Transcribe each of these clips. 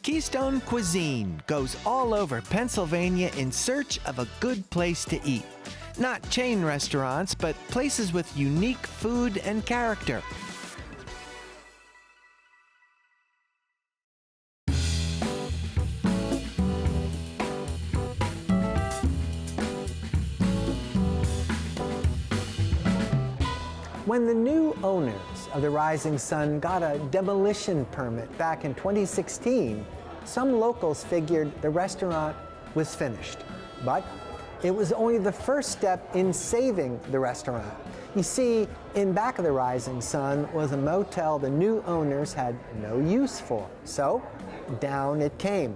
Keystone Cuisine goes all over Pennsylvania in search of a good place to eat. Not chain restaurants, but places with unique food and character. When the new owners of the Rising Sun got a demolition permit back in 2016, some locals figured the restaurant was finished. But it was only the first step in saving the restaurant. You see, in back of the Rising Sun was a motel the new owners had no use for. So down it came.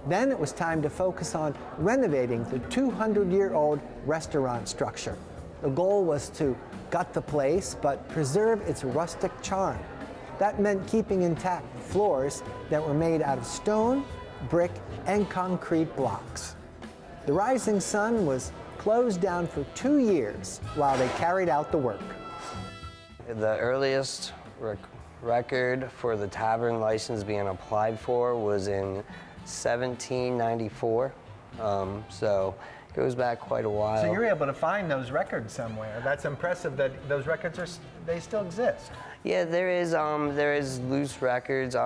Then it was time to focus on renovating the 200-year-old restaurant structure. The goal was to gut the place, but preserve its rustic charm. That meant keeping intact floors that were made out of stone, brick, and concrete blocks. The Rising Sun was closed down for 2 years while they carried out the work. The earliest record for the tavern license being applied for was in 1794, so it goes back quite a while. So you're able to find those records somewhere. That's impressive that those records they still exist. Yeah, there is loose records.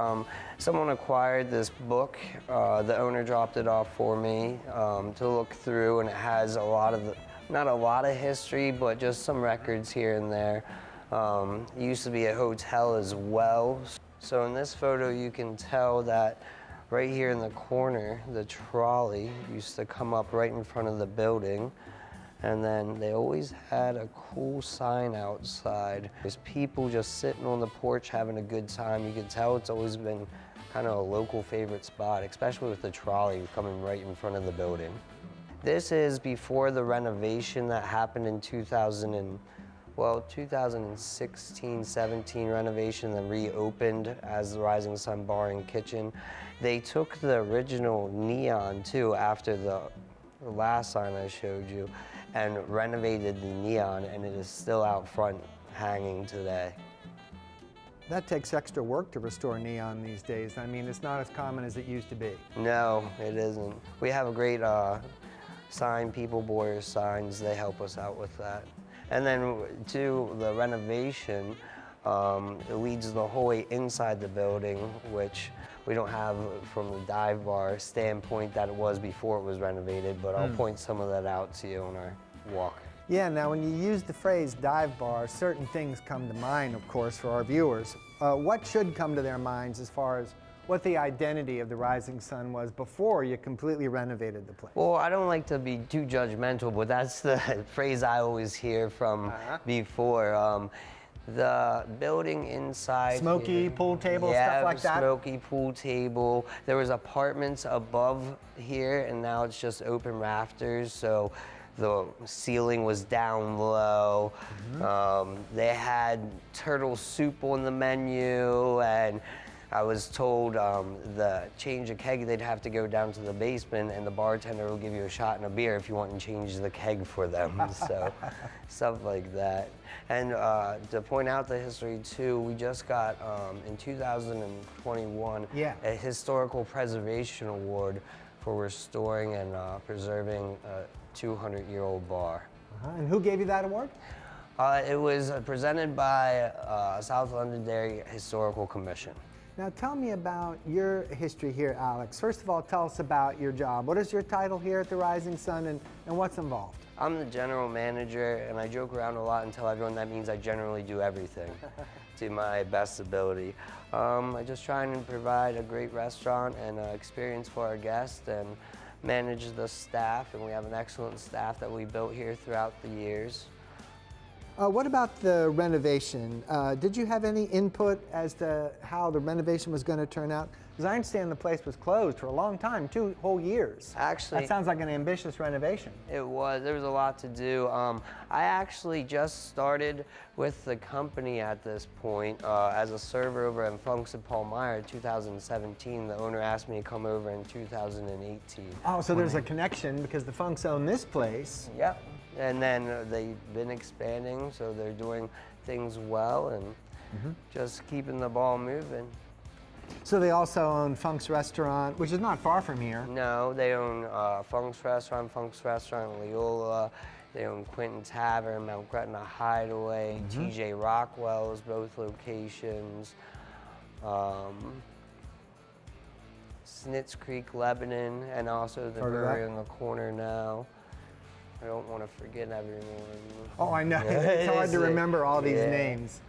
Someone acquired this book. The owner dropped it off for me to look through, and it has a lot of not a lot of history, but just some records here and there. It used to be a hotel as well. So in this photo, you can tell that right here in the corner, the trolley used to come up right in front of the building. And then they always had a cool sign outside. There's people just sitting on the porch having a good time. You can tell it's always been kind of a local favorite spot, especially with the trolley coming right in front of the building. This is before the renovation that happened in 2016, 17 renovation, then reopened as the Rising Sun Bar and Kitchen. They took the original neon too after the last sign I showed you and renovated the neon, and it is still out front hanging today. That takes extra work to restore neon these days. I mean, it's not as common as it used to be. No, it isn't. We have a great sign, People Boyer signs. They help us out with that. And then to the renovation, it leads the whole way inside the building, which we don't have from the dive bar standpoint that it was before it was renovated, but I'll point some of that out to you on our walk. Yeah, now when you use the phrase dive bar, certain things come to mind, of course, for our viewers. What should come to their minds as far as what the identity of the Rising Sun was before you completely renovated the place? Well, I don't like to be too judgmental, but that's the phrase I always hear from before. The building inside. Smoky here, pool table, stuff like that? Yeah, smoky pool table. There was apartments above here, and now it's just open rafters, so the ceiling was down low. They had turtle soup on the menu, and I was told the change a keg, they'd have to go down to the basement, and the bartender will give you a shot and a beer if you want to change the keg for them. So stuff like that. And to point out the history too, we just got in 2021 a historical preservation award for restoring and preserving a 200-year-old bar. And who gave you that award? It was presented by South Londonderry Historical Commission. Now tell me about your history here, Alex. First of all, tell us about your job. What is your title here at the Rising Sun, and what's involved? I'm the general manager, and I joke around a lot and tell everyone that means I generally do everything to my best ability. I just try and provide a great restaurant and experience for our guests and manage the staff, and we have an excellent staff that we built here throughout the years. What about the renovation? Did you have any input as to how the renovation was going to turn out? Because I understand the place was closed for a long time, 2 whole years. Actually, that sounds like an ambitious renovation. It was. There was a lot to do. I actually just started with the company at this point as a server over in Funk's in Palmyra in 2017. The owner asked me to come over in 2018. Oh, so there's a connection because the Funks own this place. Yep. And then they've been expanding, so they're doing things well and just keeping the ball moving. So they also own Funk's Restaurant, which is not far from here. No, they own Funk's Restaurant, Leola. They own Quentin Tavern, Mount Gretna Hideaway, TJ Rockwell's, both locations. Snitz Creek, Lebanon, and also the brewery on the corner now. I don't want to forget everyone. Oh, I know. It's hard to remember all these names.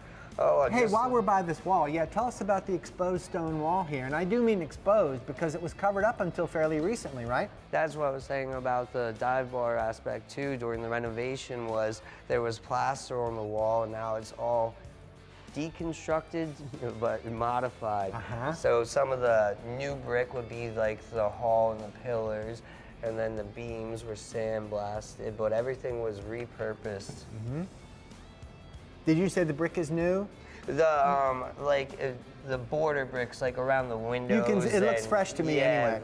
Oh, Hey, while we're by this wall, tell us about the exposed stone wall here. And I do mean exposed because it was covered up until fairly recently, right? That's what I was saying about the dive bar aspect too. During the renovation was there was plaster on the wall, and now it's all deconstructed but modified. So some of the new brick would be like the hall and the pillars, and then the beams were sandblasted, but everything was repurposed. Did you say the brick is new? The the border bricks like around the windows. It looks fresh to me anyway.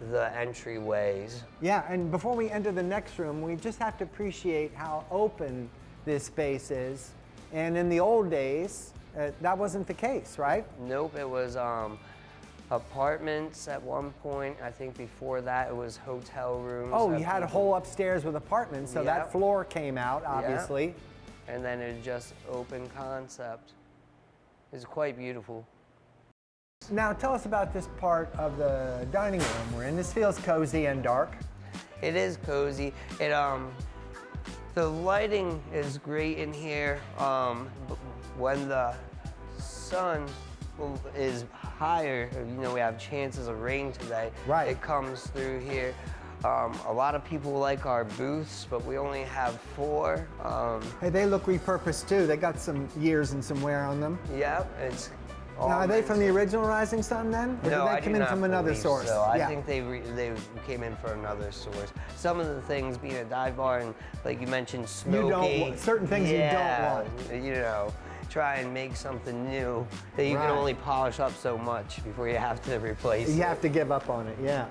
The entryways. Yeah, and before we enter the next room, we just have to appreciate how open this space is. And in the old days, that wasn't the case, right? Nope, it was apartments at one point. I think before that it was hotel rooms. Oh, you had a whole upstairs with apartments, so that Yep. floor came out, obviously. Yep. And then it just open concept. It's quite beautiful. Now tell us about this part of the dining room we're in. This feels cozy and dark. It is cozy. The lighting is great in here. When the sun is higher, we have chances of rain today. Right. It comes through here. A lot of people like our booths, but we only have 4. Hey, they look repurposed too. They got some years and some wear on them. Yep, it's all Now, are they meant from the original Rising Sun then? Or No, did I they come do in not from another believe source? So. I Yeah. think they came in for another source. Some of the things being a dive bar and like you mentioned, smoky. certain things you don't want. Try and make something new that you can only polish up so much before you have to replace it. You have to give up on it, yeah.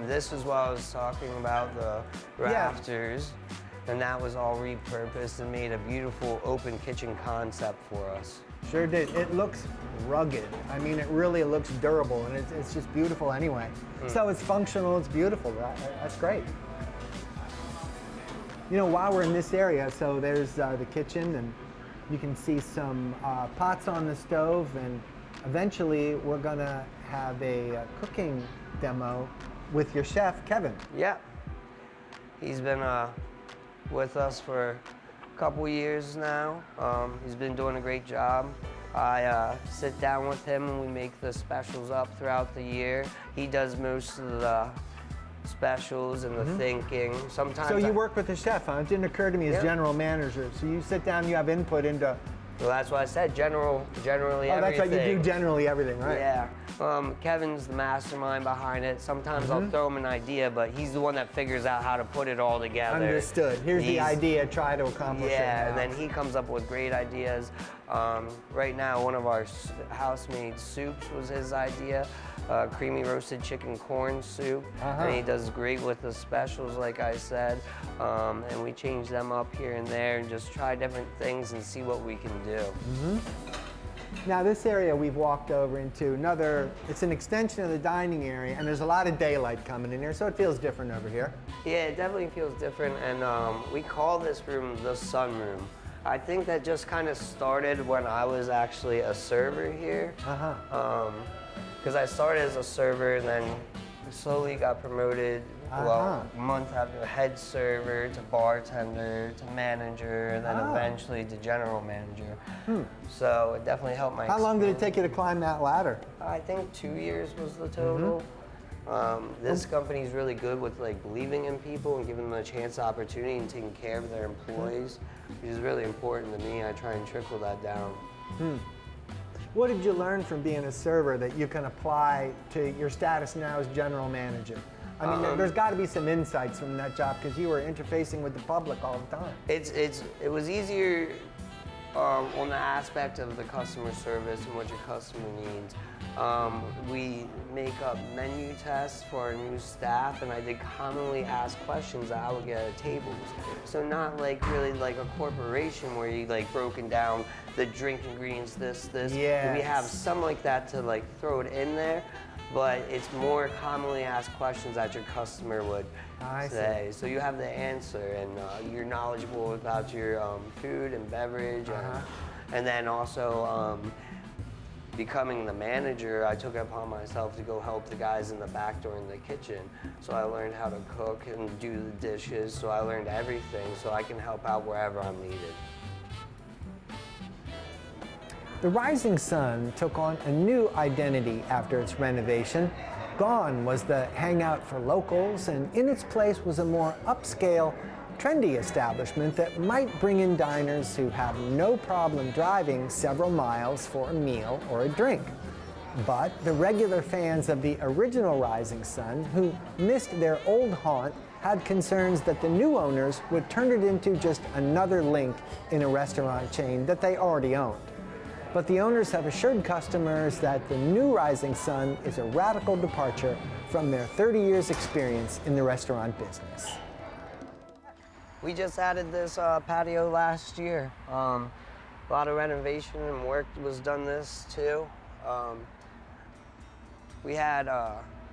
This is what I was talking about, the rafters, and that was all repurposed and made a beautiful open kitchen concept for us. Sure did. It looks rugged. I mean, it really looks durable, and it's just beautiful anyway. So it's functional, it's beautiful. That's great. While we're in this area, so there's the kitchen, and you can see some pots on the stove, and eventually we're gonna have a cooking demo with your chef, Kevin. Yeah, he's been with us for a couple years now. He's been doing a great job. I sit down with him and we make the specials up throughout the year. He does most of the specials and the thinking. Sometimes So you work with the chef, huh? It didn't occur to me as Yeah. general manager. So you sit down, you have input into. Well, that's what I said. Generally Oh, everything. that's right. You do generally everything, right? Yeah. Kevin's the mastermind behind it. Sometimes I'll throw him an idea, but he's the one that figures out how to put it all together. Understood. Here's the He's- idea. Try to accomplish it. Yeah, now. and then he comes up with great ideas. Right now, one of our house-made soups was his idea, creamy roasted chicken corn soup. And he does great with the specials, like I said. And we change them up here and there and just try different things and see what we can do. Now this area we've walked over into it's an extension of the dining area, and there's a lot of daylight coming in here, so it feels different over here. Yeah, it definitely feels different, and we call this room the sunroom. I think that just kind of started when I was actually a server here. Because I started as a server and then slowly got promoted. Well, a month after head server to bartender to manager, and then eventually to general manager. So it definitely helped my How long did it experience. take you to climb that ladder? I think 2 years was the total. This company's really good with believing in people and giving them a chance, opportunity, and taking care of their employees, which is really important to me. I try and trickle that down. What did you learn from being a server that you can apply to your status now as general manager? I mean, there's got to be some insights from that job because you were interfacing with the public all the time. It was easier on the aspect of the customer service and what your customer needs. We make up menu tests for our new staff, and I did commonly asked questions that I would get at tables. So not like really like a corporation where you like broken down the drink ingredients, this. Yes. We have some like that to like throw it in there, but it's more commonly asked questions that your customer would say. So you have the answer, and you're knowledgeable about your food and beverage, and then also becoming the manager, I took it upon myself to go help the guys in the back door in the kitchen. So I learned how to cook and do the dishes, so I learned everything so I can help out wherever I'm needed. The Rising Sun took on a new identity after its renovation. Gone was the hangout for locals, and in its place was a more upscale, trendy establishment that might bring in diners who have no problem driving several miles for a meal or a drink. But the regular fans of the original Rising Sun, who missed their old haunt, had concerns that the new owners would turn it into just another link in a restaurant chain that they already owned. But the owners have assured customers that the new Rising Sun is a radical departure from their 30 years experience in the restaurant business. We just added this patio last year. A lot of renovation and work was done this too. We had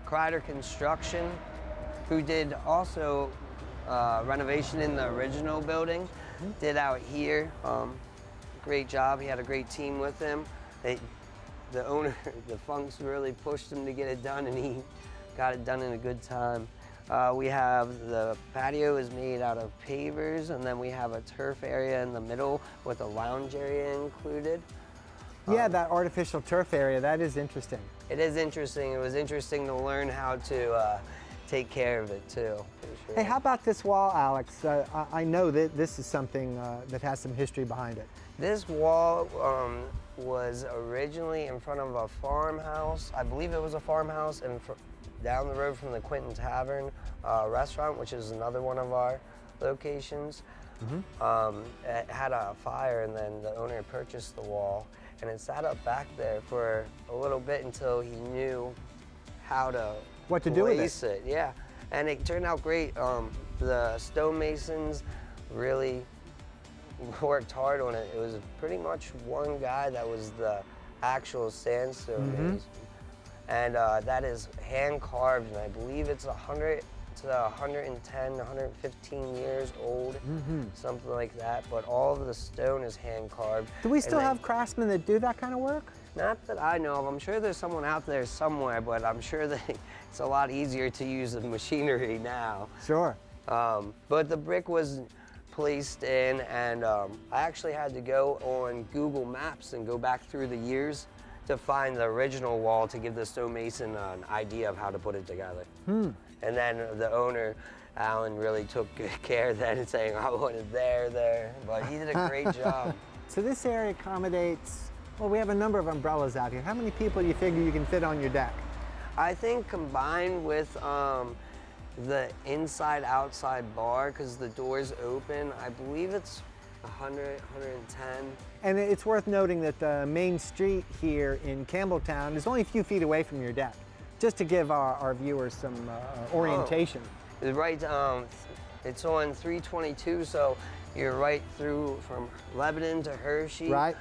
Kreider Construction, who did also renovation in the original building, did out here. Great job. He had a great team with him. The owner, the Funks, really pushed him to get it done, and he got it done in a good time. We have the patio is made out of pavers, and then we have a turf area in the middle with a lounge area included. Yeah, that artificial turf area, that is interesting. It is interesting. It was interesting to learn how to take care of it too. For sure. Hey, how about this wall, Alex? I know that this is something that has some history behind it. This wall was originally in front of a farmhouse. I believe it was a farmhouse down the road from the Quinton Tavern restaurant, which is another one of our locations. It had a fire, and then the owner purchased the wall, and it sat up back there for a little bit until he knew how to do with place it. Yeah, and it turned out great. The stonemasons really worked hard on it. It was pretty much one guy that was the actual sandstone mason. And that is hand carved, and I believe it's 100 to 110, 115 years old, something like that. But all of the stone is hand carved. Do we still have craftsmen that do that kind of work? Not that I know of. I'm sure there's someone out there somewhere, but I'm sure that it's a lot easier to use the machinery now. Sure. But the brick was placed in, and I actually had to go on Google Maps and go back through the years to find the original wall to give the stonemason an idea of how to put it together. And then the owner, Alan, really took good care then, saying, I want it there, but he did a great job. So this area accommodates, well, we have a number of umbrellas out here. How many people do you figure you can fit on your deck? I think combined with the inside-outside bar, because the door's open, I believe it's 100, 110. And it's worth noting that the main street here in Campbelltown is only a few feet away from your deck, just to give our viewers some orientation. It's right, it's on 322, so you're right through from Lebanon to Hershey. Right.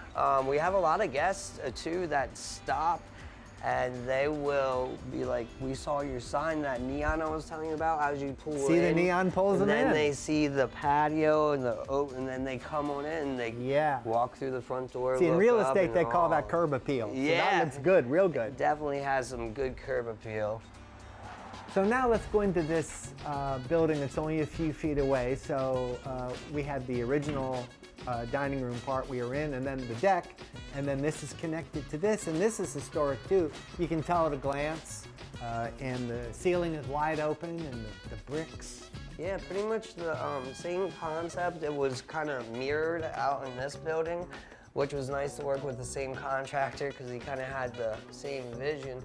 We have a lot of guests too that stop, and they will be like, we saw your sign, that neon I was telling you about, as you pull in. See the neon pulls them in. And then they see the patio and then they come on in and they walk through the front door. See, in real estate, they call that curb appeal. Yeah. So that looks good, real good. It definitely has some good curb appeal. So now let's go into this building that's only a few feet away. So we had the original dining room part we were in, and then the deck, and then this is connected to this, and this is historic too. You can tell at a glance, and the ceiling is wide open, and the bricks. Yeah, pretty much the same concept. It was kind of mirrored out in this building, which was nice to work with the same contractor because he kind of had the same vision.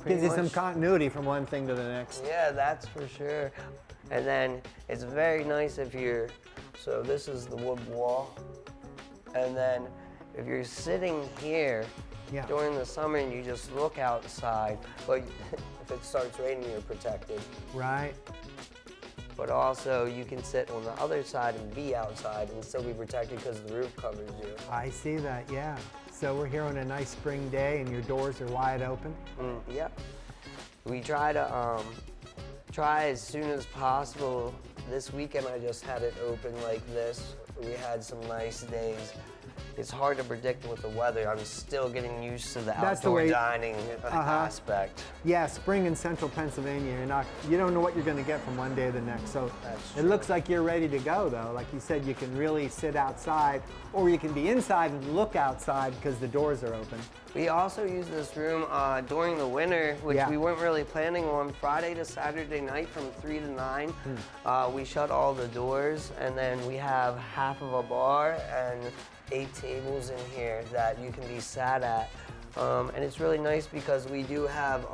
Gives you some continuity from one thing to the next. Yeah, that's for sure. And then it's very nice if you're, so this is the wood wall. And then if you're sitting here, Yeah. during the summer and you just look outside, but if it starts raining, you're protected. Right. But also, you can sit on the other side and be outside and still be protected because the roof covers you. I see that, yeah. So we're here on a nice spring day and your doors are wide open? Yep. We try to try as soon as possible. This weekend I just had it open like this. We had some nice days. It's hard to predict with the weather. I'm still getting used to the That's the outdoor way- dining aspect. Yeah, spring in central Pennsylvania, you don't know what you're going to get from one day to the next. So That's it true. looks like you're ready to go, though. Like you said, you can really sit outside, or you can be inside and look outside because the doors are open. We also use this room during the winter, which Yeah. we weren't really planning on. Friday to Saturday night from 3 to 9, we shut all the doors, and then we have half of a bar and 8 tables in here that you can be sat at. And it's really nice because we do have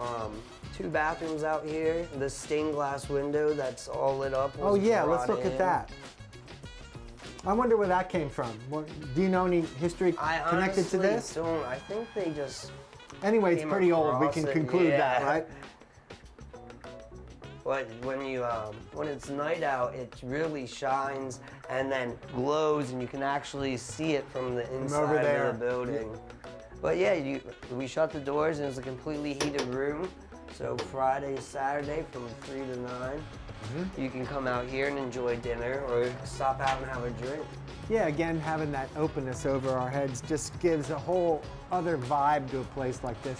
2 bathrooms out here. The stained glass window that's all lit up. Oh, was yeah, let's brought look at in. that. I wonder where that came from. Do you know any history I connected to honestly this? don't. I think they just Anyway, it's came pretty old. We across can it, conclude that, yeah. right? But when it's night out, it really shines and then glows, and you can actually see it from the inside there. of the building. But yeah, we shut the doors, and it's a completely heated room. So Friday, Saturday from 3 to 9, you can come out here and enjoy dinner, or stop out and have a drink. Yeah, again, having that openness over our heads just gives a whole other vibe to a place like this.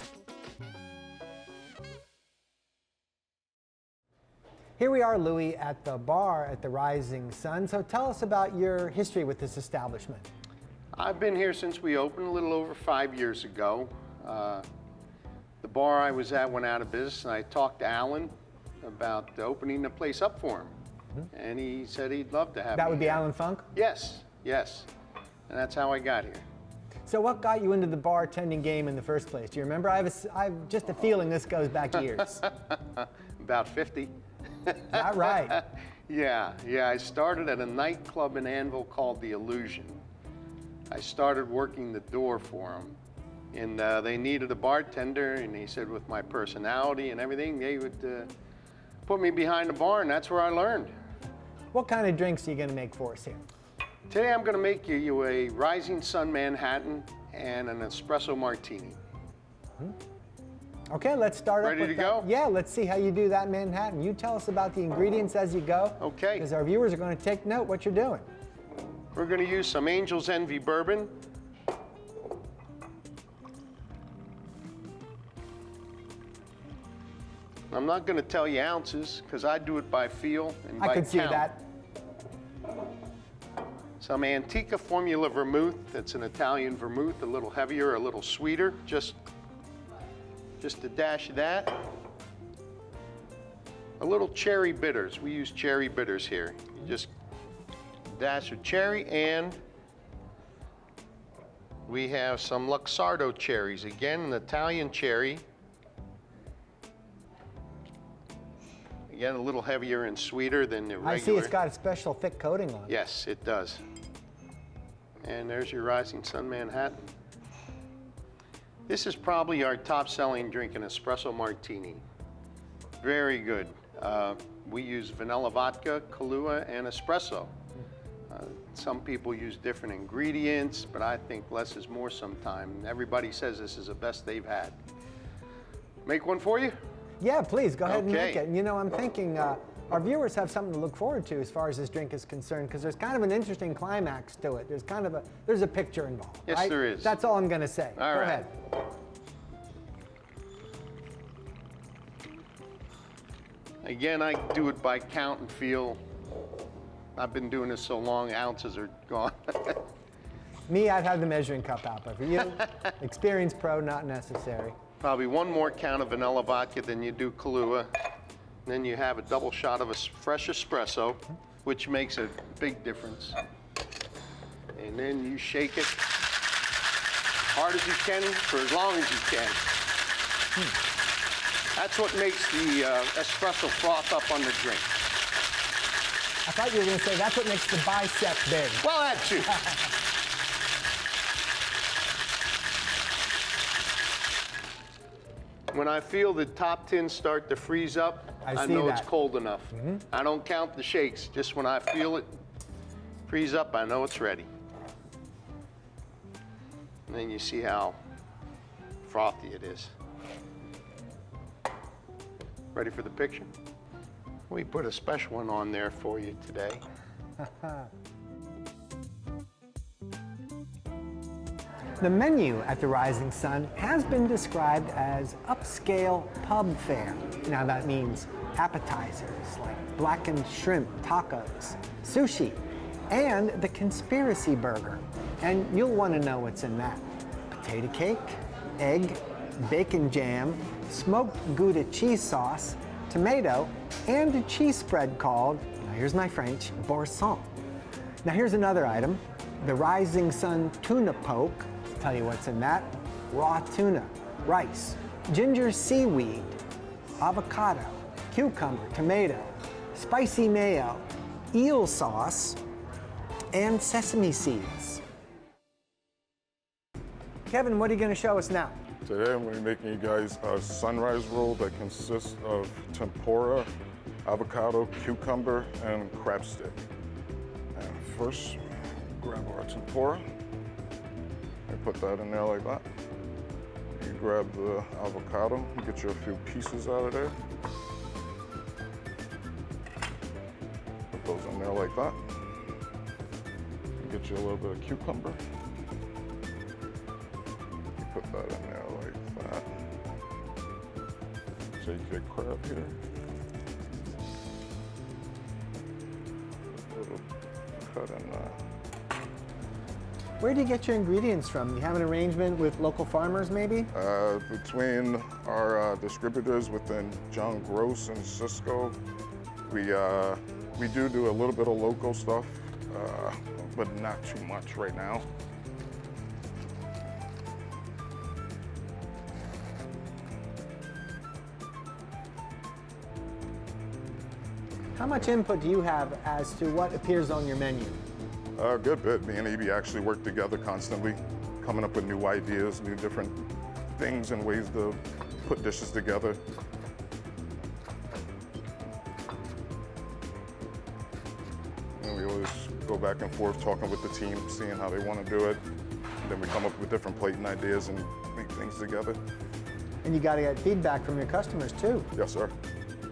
Here we are, Louis, at the bar at the Rising Sun. So tell us about your history with this establishment. I've been here since we opened a little over 5 years ago. The bar I was at went out of business, and I talked to Alan about opening the place up for him. And he said he'd love to have That me would be here. Alan Funk? Yes, yes. And that's how I got here. So what got you into the bartending game in the first place? Do you remember? I have just a feeling this goes back years. About 50. Is that right? Yeah. I started at a nightclub in Anvil called The Illusion. I started working the door for them. And they needed a bartender, and he said with my personality and everything, they would put me behind the bar, and that's where I learned. What kind of drinks are you going to make for us here? Today I'm going to make you a Rising Sun Manhattan and an espresso martini. Okay, let's start up Ready with to that. go? Yeah, let's see how you do that Manhattan. You tell us about the ingredients as you go. Okay. Because our viewers are going to take note what you're doing. We're going to use some Angel's Envy bourbon. I'm not going to tell you ounces because I do it by feel and by I could see count. that. Some Antica Formula vermouth. That's an Italian vermouth, a little heavier, a little sweeter. Just a dash of that. A little cherry bitters. We use cherry bitters here. Just a dash of cherry, and we have some Luxardo cherries. Again, an Italian cherry. Again, a little heavier and sweeter than the regular. I see it's got a special thick coating on it. Yes, it does. And there's your Rising Sun Manhattan. This is probably our top-selling drink, an espresso martini. Very good. We use vanilla vodka, Kahlua, and espresso. Some people use different ingredients, but I think less is more sometime. Everybody says this is the best they've had. Make one for you? Yeah, please, go ahead and make Okay. it. And you know, I'm thinking our viewers have something to look forward to as far as this drink is concerned, because there's kind of an interesting climax to it. There's a picture involved. Yes, right? there is. That's all I'm going to say. All go right. ahead. Again, I do it by count and feel. I've been doing this so long, ounces are gone. Me, I'd have the measuring cup out, but for you, experienced pro, not necessary. Probably one more count of vanilla vodka than you do Kahlua. Then you have a double shot of a fresh espresso, which makes a big difference. And then you shake it hard as you can for as long as you can. That's what makes the espresso froth up on the drink. I thought you were going to say that's what makes the bicep big. Well, that too. When I feel the top tins start to freeze up, I see know that. it's cold enough. I don't count the shakes. Just when I feel it freeze up, I know it's ready. And then you see how frothy it is. Ready for the picture? We put a special one on there for you today. The menu at the Rising Sun has been described as upscale pub fare. Now that means appetizers like blackened shrimp tacos, sushi, and the conspiracy burger. And you'll want to know what's in that. Potato cake, egg, bacon jam, smoked Gouda cheese sauce, tomato, and a cheese spread called, now here's my French, boursin. Now here's another item, the Rising Sun tuna poke. Tell you what's in that. Raw tuna, rice, ginger seaweed, avocado, cucumber, tomato, spicy mayo, eel sauce, and sesame seeds. Kevin, what are you going to show us now? Today I'm going to be making you guys a sunrise roll that consists of tempura, avocado, cucumber, and crab stick. And first, grab our tempura. And put that in there like that. You grab the avocado, get you a few pieces out of there. Put those in there like that. Get you a little bit of cucumber. Put that in there like that. Take your crab here. A little cut in that. Where do you get your ingredients from? You have an arrangement with local farmers, maybe? Between our distributors within John Gross and Cisco, we do a little bit of local stuff, but not too much right now. How much input do you have as to what appears on your menu? A good bit. Me and EB actually work together constantly, coming up with new ideas, new different things and ways to put dishes together. And we always go back and forth talking with the team, seeing how they want to do it. And then we come up with different plating ideas and make things together. And you got to get feedback from your customers too. Yes, sir.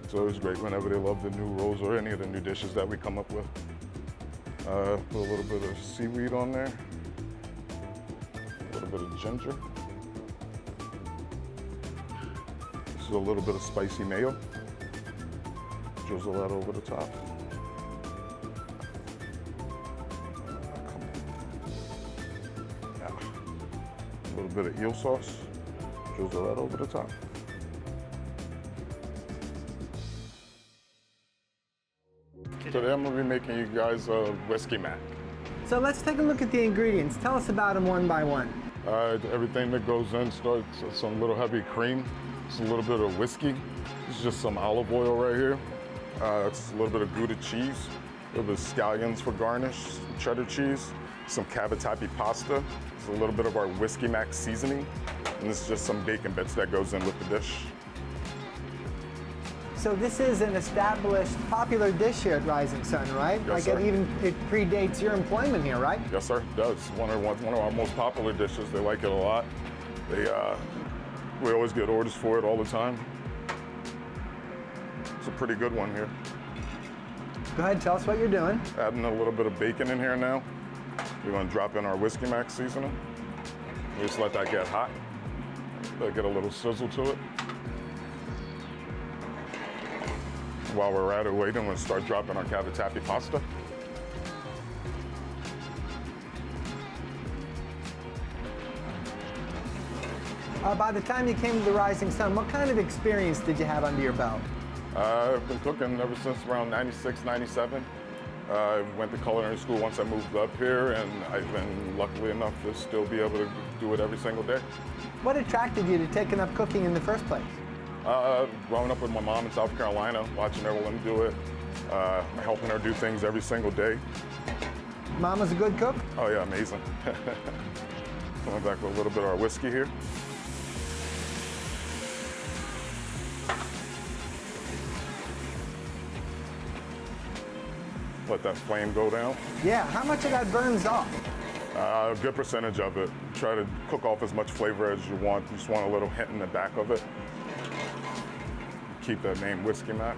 So it's great whenever they love the new rolls or any of the new dishes that we come up with. Put a little bit of seaweed on there, a little bit of ginger. This is a little bit of spicy mayo. Drizzle that over the top. A little bit of eel sauce. Drizzle that over the top. Today I'm going to be making you guys a whiskey mac. So let's take a look at the ingredients. Tell us about them one by one. Everything that goes in starts with some little heavy cream. It's a little bit of whiskey. It's just some olive oil right here. It's a little bit of Gouda cheese, a little bit of scallions for garnish, cheddar cheese, some cavatappi pasta. It's a little bit of our whiskey mac seasoning, and this is just some bacon bits that goes in with the dish. So this is an established, popular dish here at Rising Sun, right? Yes, sir. It predates your employment here, right? Yes, sir, it does. One of our most popular dishes. They like it a lot. We always get orders for it all the time. It's a pretty good one here. Go ahead, tell us what you're doing. Adding a little bit of bacon in here now. We're going to drop in our whiskey mac seasoning. We just let that get hot. Get a little sizzle to it. While we're at it waiting, we'll start dropping our cavatappi pasta. By the time you came to the Rising Sun, what kind of experience did you have under your belt? I've been cooking ever since around 96, 97. I went to culinary school once I moved up here, and I've been lucky enough to still be able to do it every single day. What attracted you to taking up cooking in the first place? Growing up with my mom in South Carolina, watching everyone do it, helping her do things every single day. Mama's a good cook? Oh yeah, amazing. Coming back with a little bit of our whiskey here. Let that flame go down. Yeah, how much of that burns off? A good percentage of it. Try to cook off as much flavor as you want. You just want a little hint in the back of it. Keep that name Whiskey Mac.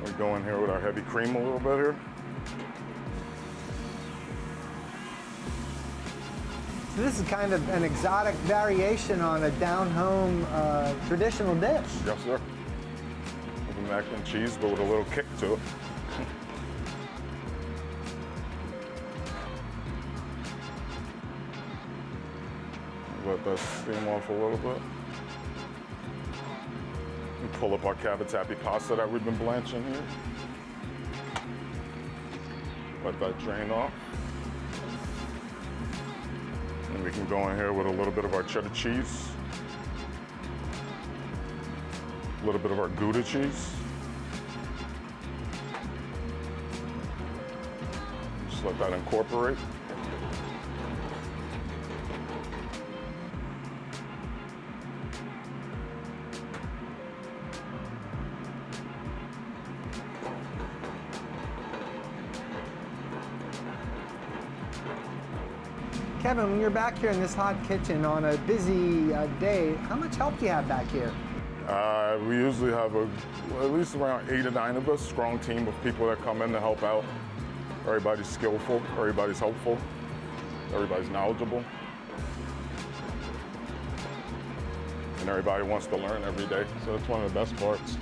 We go in here with our heavy cream a little bit here. So this is kind of an exotic variation on a down-home traditional dish. Yes, sir. With the mac and cheese, but with a little kick to it. Let that steam off a little bit. And pull up our cavatappi pasta that we've been blanching here. Let that drain off. And we can go in here with a little bit of our cheddar cheese. A little bit of our Gouda cheese. Just let that incorporate. Kevin, when you're back here in this hot kitchen on a busy day, how much help do you have back here? We usually have at least around 8 or 9 of us, strong team of people that come in to help out. Everybody's skillful, everybody's helpful, everybody's knowledgeable. And everybody wants to learn every day, so that's one of the best parts.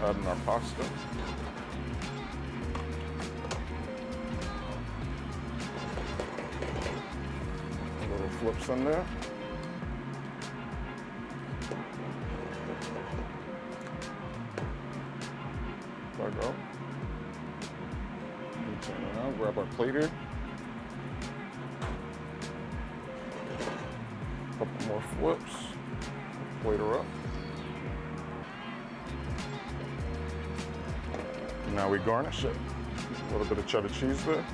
Adding our pasta. Little flips in there. There we go. Turn it around, grab our plate here. Couple more flips. Plate her up. And now we garnish it. A little bit of cheddar cheese there.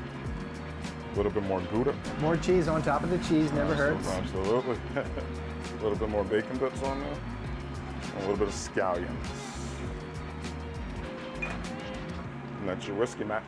A little bit more Gouda. More cheese on top of the cheese, never hurts. Absolutely. A little bit more bacon bits on there. And a little bit of scallions. And that's your Whiskey Mac.